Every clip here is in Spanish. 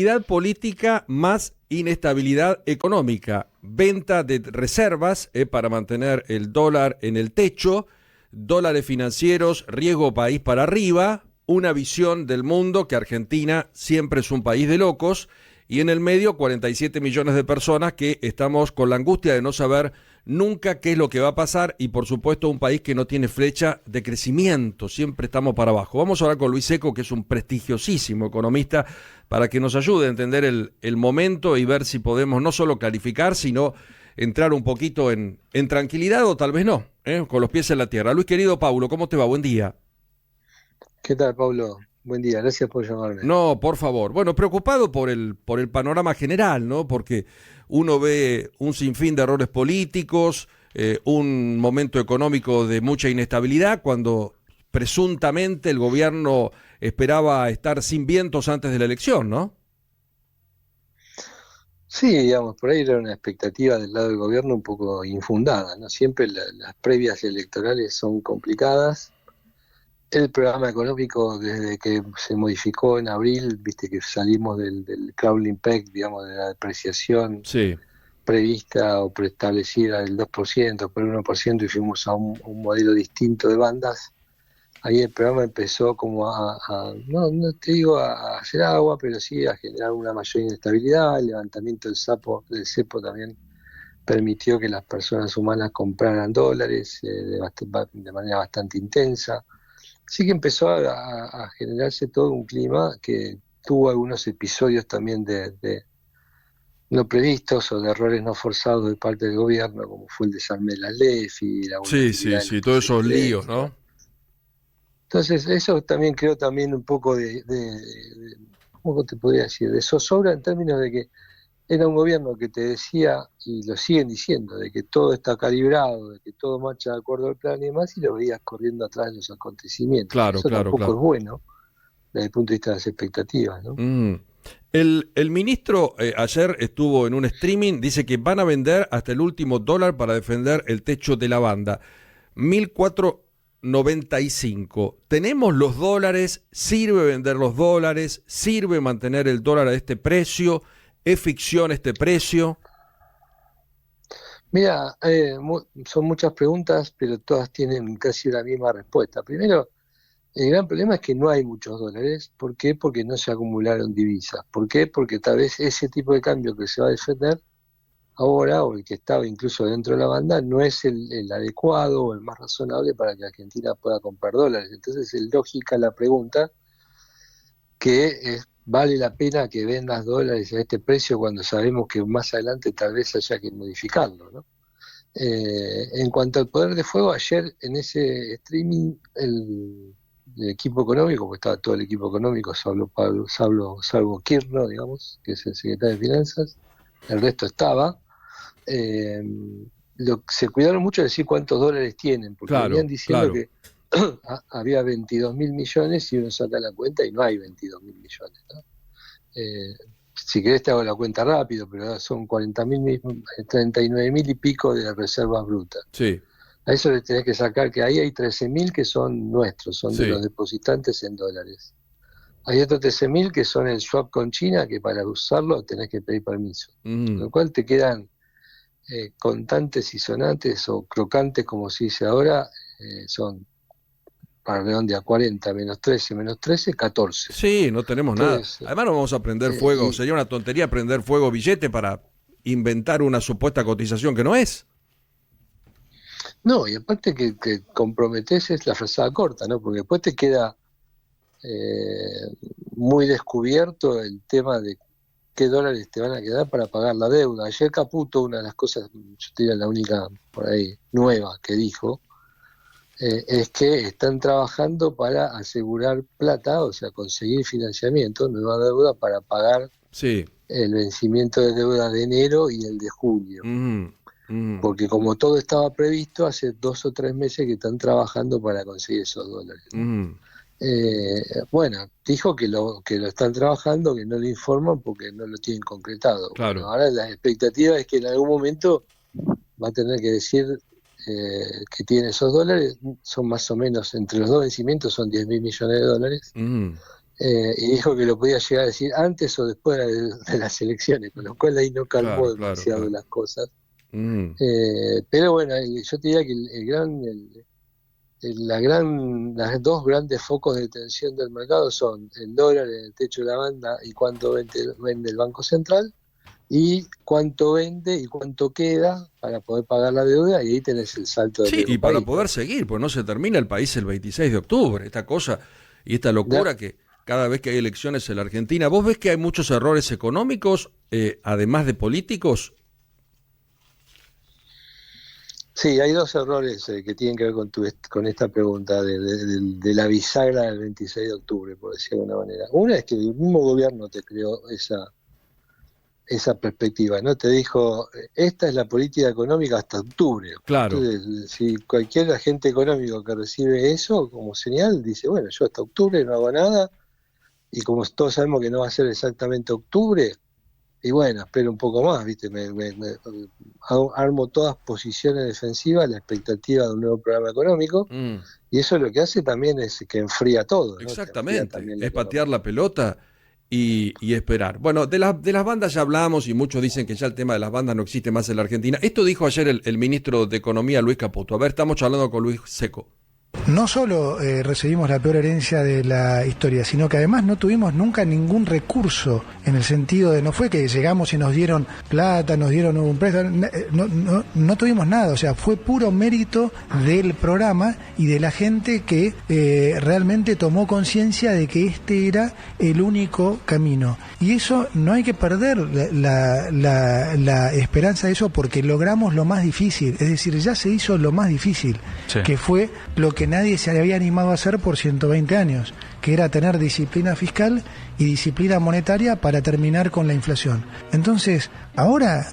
Inestabilidad política más inestabilidad económica, venta de reservas para mantener el dólar en el techo, dólares financieros, riesgo país para arriba, una visión del mundo que Argentina siempre es un país de locos y en el medio 47 millones de personas que estamos con la angustia de no saber nunca qué es lo que va a pasar y por supuesto un país que no tiene flecha de crecimiento, siempre estamos para abajo. Vamos a hablar con Luis Seco, que es un prestigiosísimo economista, para que nos ayude a entender el momento y ver si podemos no solo clarificar, sino entrar un poquito en tranquilidad o tal vez no, con los pies en la tierra. Luis querido, Paulo, ¿cómo te va? Buen día. ¿Qué tal, Pablo? Buen día, gracias por llamarme. No, por favor. Bueno, preocupado por el panorama general, ¿no? Porque uno ve un sinfín de errores políticos, un momento económico de mucha inestabilidad, cuando presuntamente el gobierno esperaba estar sin vientos antes de la elección, ¿no? Sí, digamos, por ahí era una expectativa del lado del gobierno un poco infundada, ¿no? Siempre las previas electorales son complicadas. El programa económico, desde que se modificó en abril, viste que salimos del crawling peg, digamos, de la depreciación Sí, prevista o preestablecida del 2% por el 1% y fuimos a un modelo distinto de bandas. Ahí el programa empezó como no te digo a hacer agua, pero sí a generar una mayor inestabilidad. El levantamiento del cepo también permitió que las personas humanas compraran dólares de manera bastante intensa. Así que empezó a generarse todo un clima que tuvo algunos episodios también de no previstos o de errores no forzados de parte del gobierno, como fue el desarme de las LEFI, la sí, sí, volatilidad en los sí, todos precios esos líos, eléctricos. ¿no? Entonces, eso también creo también un poco ¿cómo te podría decir? De zozobra en términos de que era un gobierno que te decía, y lo siguen diciendo, de que todo está calibrado, de que todo marcha de acuerdo al plan y demás, y lo veías corriendo atrás de los acontecimientos. Claro, Eso claro, tampoco claro. es bueno desde el punto de vista de las expectativas, ¿no? Mm. El ministro ayer estuvo en un streaming, dice que van a vender hasta el último dólar para defender el techo de la banda. 1.495. ¿Tenemos los dólares? ¿Sirve vender los dólares? ¿Sirve mantener el dólar a este precio? ¿Es ficción este precio? Mira, son muchas preguntas, pero todas tienen casi la misma respuesta. Primero, el gran problema es que no hay muchos dólares. ¿Por qué? Porque no se acumularon divisas. ¿Por qué? Porque tal vez ese tipo de cambio que se va a defender ahora, o el que estaba incluso dentro de la banda, no es el adecuado o el más razonable para que Argentina pueda comprar dólares. Entonces es lógica la pregunta ¿vale la pena que vendas dólares a este precio cuando sabemos que más adelante tal vez haya que modificarlo, ¿no? En cuanto al poder de fuego, ayer en ese streaming el equipo económico, porque estaba todo el equipo económico, salvo Kirchner, digamos, que es el secretario de Finanzas, el resto estaba. eh, Se cuidaron mucho de decir cuántos dólares tienen, porque venían Claro, diciendo claro. que había 22.000 millones y uno saca la cuenta y no hay 22.000 millones, ¿no? Si querés te hago la cuenta rápido, pero son 39.000 y pico de reservas brutas. Sí, A eso le tenés que sacar que ahí hay 13.000 que son nuestros, son de los sí. depositantes en dólares. Hay otros 13.000 que son el swap con China, que para usarlo tenés que pedir permiso. Con Mm. lo cual te quedan contantes y sonantes o crocantes, como se dice ahora, son para redondear 40 menos 13, 14. Sí, no tenemos nada. Entonces, Además no vamos a prender fuego. y Sería una tontería prender fuego billete para inventar una supuesta cotización que no es. no, y aparte que comprometés es la frazada corta, ¿no? Porque después te queda eh, muy descubierto el tema de qué dólares te van a quedar para pagar la deuda. Ayer Caputo, una de las cosas, yo te diría la única por ahí nueva que dijo, es que están trabajando para asegurar plata, o sea, conseguir financiamiento, nueva deuda para pagar Sí. el vencimiento de deuda de enero y el de julio. Mm, mm, Porque como todo estaba previsto, hace 2 o 3 meses que están trabajando para conseguir esos dólares, ¿no? mm. Bueno, dijo que lo están trabajando, que no le informan porque no lo tienen concretado. Bueno, Claro. ahora la expectativa es que en algún momento va a tener que decir que tiene esos dólares, son más o menos, entre los dos vencimientos son 10.000 millones de dólares, Mm. y dijo que lo podía llegar a decir antes o después de las elecciones, con lo cual ahí no calmó demasiado las cosas. Pero bueno, yo te diría que las dos grandes focos de tensión del mercado son el dólar en el techo de la banda y cuánto vende el Banco Central, y cuánto vende y cuánto queda para poder pagar la deuda, y ahí tenés el salto del y para país, poder seguir, pues no se termina el país el 26 de octubre, esta cosa y esta locura que cada vez que hay elecciones en la Argentina. ¿Vos ves que hay muchos errores económicos, además de políticos? Sí, hay dos errores que tienen que ver con esta pregunta de la bisagra del 26 de octubre, por decirlo de alguna manera. Una es que el mismo gobierno te creó esa perspectiva, ¿no? Te dijo, esta es la política económica hasta octubre. Claro. Entonces, si cualquier agente económico que recibe eso como señal, dice, bueno, yo hasta octubre no hago nada, y como todos sabemos que no va a ser exactamente octubre, y bueno, espero un poco más, ¿viste? Armo todas posiciones defensivas a la expectativa de un nuevo programa económico, y eso lo que hace también es que enfría todo, ¿no? Exactamente, es patear la pelota y esperar. Bueno, de las bandas ya hablamos y muchos dicen que ya el tema de las bandas no existe más en la Argentina. Esto dijo ayer el ministro de Economía, Luis Caputo. A ver, estamos charlando con Luis Seco. No solo recibimos la peor herencia de la historia, sino que además no tuvimos nunca ningún recurso, en el sentido de, no fue que llegamos y nos dieron plata, nos dieron un préstamo, no tuvimos nada, o sea, fue puro mérito del programa y de la gente que realmente tomó conciencia de que este era el único camino. Y eso no hay que perder la esperanza de eso, porque logramos lo más difícil, es decir, ya se hizo lo más difícil, sí, que fue lo que nadie se había animado a hacer por 120 años, que era tener disciplina fiscal y disciplina monetaria para terminar con la inflación. Entonces, ¿ahora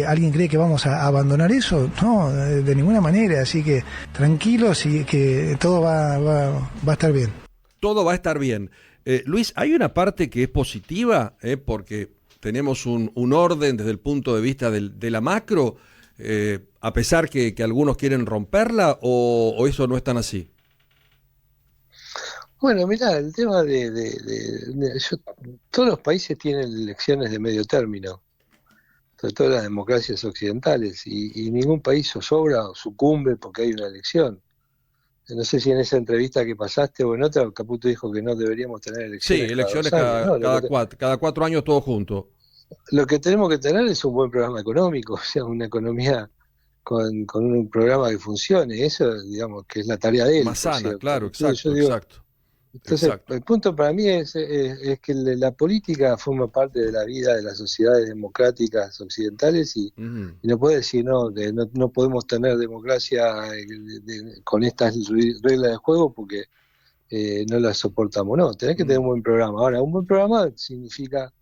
alguien cree que vamos a abandonar eso? No, de ninguna manera, así que tranquilos y que todo va a estar bien. Todo va a estar bien. Luis, hay una parte que es positiva, porque tenemos un orden desde el punto de vista de la macro, a pesar que algunos quieren romperla, o eso no es tan así. Bueno, mirá, el tema todos los países tienen elecciones de medio término, sobre todo las democracias occidentales, y ningún país zozobra o sucumbe porque hay una elección. No sé si en esa entrevista que pasaste o en otra, Caputo dijo que no deberíamos tener elecciones. Sí, elecciones cada 4 años todos juntos. Lo que tenemos que tener es un buen programa económico, o sea, una economía con un programa que funcione. Eso, digamos, que es la tarea de él. Más sana, claro, exacto, Entonces, el punto para mí es que la política forma parte de la vida de las sociedades democráticas occidentales, y no puede decir no podemos tener democracia con estas reglas de juego porque no las soportamos. No, tenés que tener un buen programa. Ahora, un buen programa significa,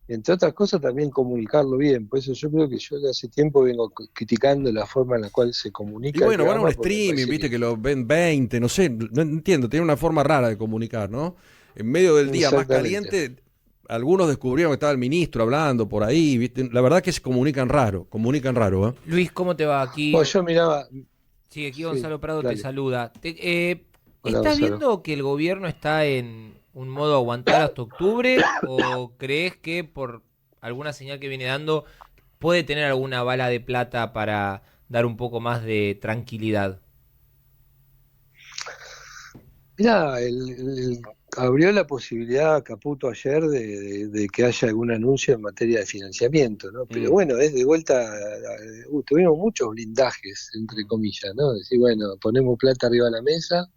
entre otras cosas, también comunicarlo bien. Por eso yo creo que yo de hace tiempo vengo criticando la forma en la cual se comunica. Y bueno, van a un streaming, viste, que lo ven 20, no sé, no entiendo, tiene una forma rara de comunicar, ¿no? En medio del día más caliente, algunos descubrieron que estaba el ministro hablando por ahí, viste. La verdad que se comunican raro, ¿eh? Luis, ¿cómo te va? Aquí. Pues yo miraba. Sí, aquí Gonzalo Prado te saluda. Hola, ¿Estás viendo que el gobierno está en un modo aguantar hasta octubre, o crees que por alguna señal que viene dando puede tener alguna bala de plata para dar un poco más de tranquilidad? Mirá, abrió la posibilidad Caputo ayer de que haya algún anuncio en materia de financiamiento, ¿no? Pero bueno, es de vuelta, tuvimos muchos blindajes, entre comillas, ¿no? Decir, bueno, ponemos plata arriba de la mesa,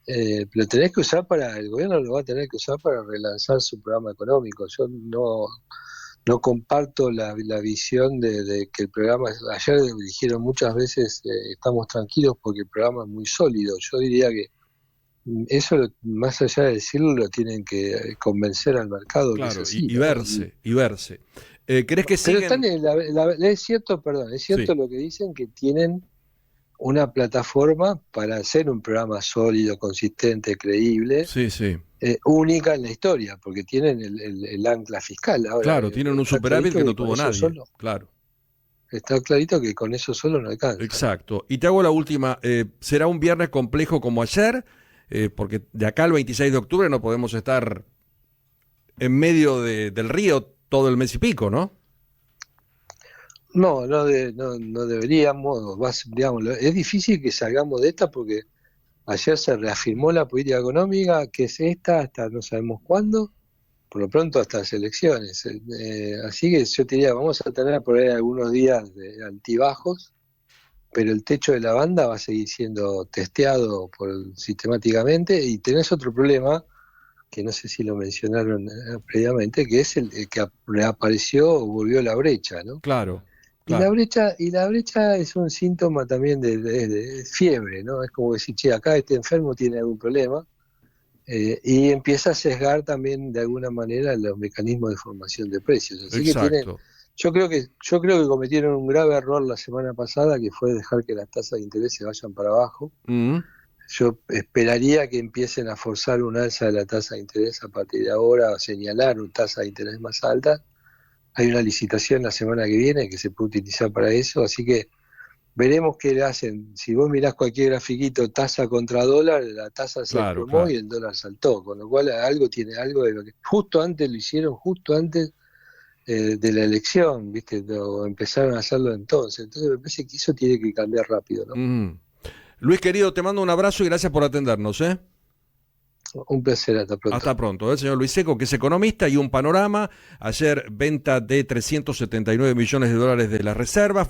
pero tenés que usar el gobierno lo va a tener que usar para relanzar su programa económico. Yo no comparto la visión de que el programa, ayer dijeron muchas veces, estamos tranquilos porque el programa es muy sólido. Yo diría que eso, más allá de decirlo, lo tienen que convencer al mercado. Claro, que es así, y verse. ¿Crees que siguen? Es cierto sí, lo que dicen, que tienen una plataforma para hacer un programa sólido, consistente, creíble, única en la historia, porque tienen el ancla fiscal. Ahora, claro, tienen un superávit que no tuvo nadie. Claro. Está clarito que con eso solo no alcanza. Exacto. Y te hago la última. ¿Será un viernes complejo como ayer? porque de acá al 26 de octubre no podemos estar en medio del río todo el mes y pico, ¿no? No deberíamos, digamos, es difícil que salgamos de esta porque ayer se reafirmó la política económica, que es esta, hasta no sabemos cuándo, por lo pronto hasta las elecciones. Así que yo te diría, vamos a tener por ahí algunos días de altibajos, pero el techo de la banda va a seguir siendo testeado sistemáticamente, y tenés otro problema, que no sé si lo mencionaron previamente, que es el que reapareció o volvió la brecha, ¿no? Claro. Y la brecha es un síntoma también de fiebre, ¿no? Es como decir, che, acá este enfermo tiene algún problema, y empieza a sesgar también de alguna manera los mecanismos de formación de precios. Así Exacto. yo creo que cometieron un grave error la semana pasada, que fue dejar que las tasas de interés se vayan para abajo. Yo esperaría que empiecen a forzar un alza de la tasa de interés a partir de ahora, a señalar una tasa de interés más alta. Hay una licitación la semana que viene que se puede utilizar para eso, así que veremos qué le hacen. Si vos mirás cualquier grafiquito, tasa contra dólar, la tasa se desplomó y el dólar saltó, con lo cual algo tiene algo de lo que justo antes lo hicieron, justo antes de la elección, ¿viste? O empezaron a hacerlo entonces me parece que eso tiene que cambiar rápido, ¿no? Luis, querido, te mando un abrazo y gracias por atendernos, ¿eh? Un placer, hasta pronto. Hasta pronto. El señor Luis Seco, que es economista, y un panorama. Ayer venta de 379 millones de dólares de las reservas.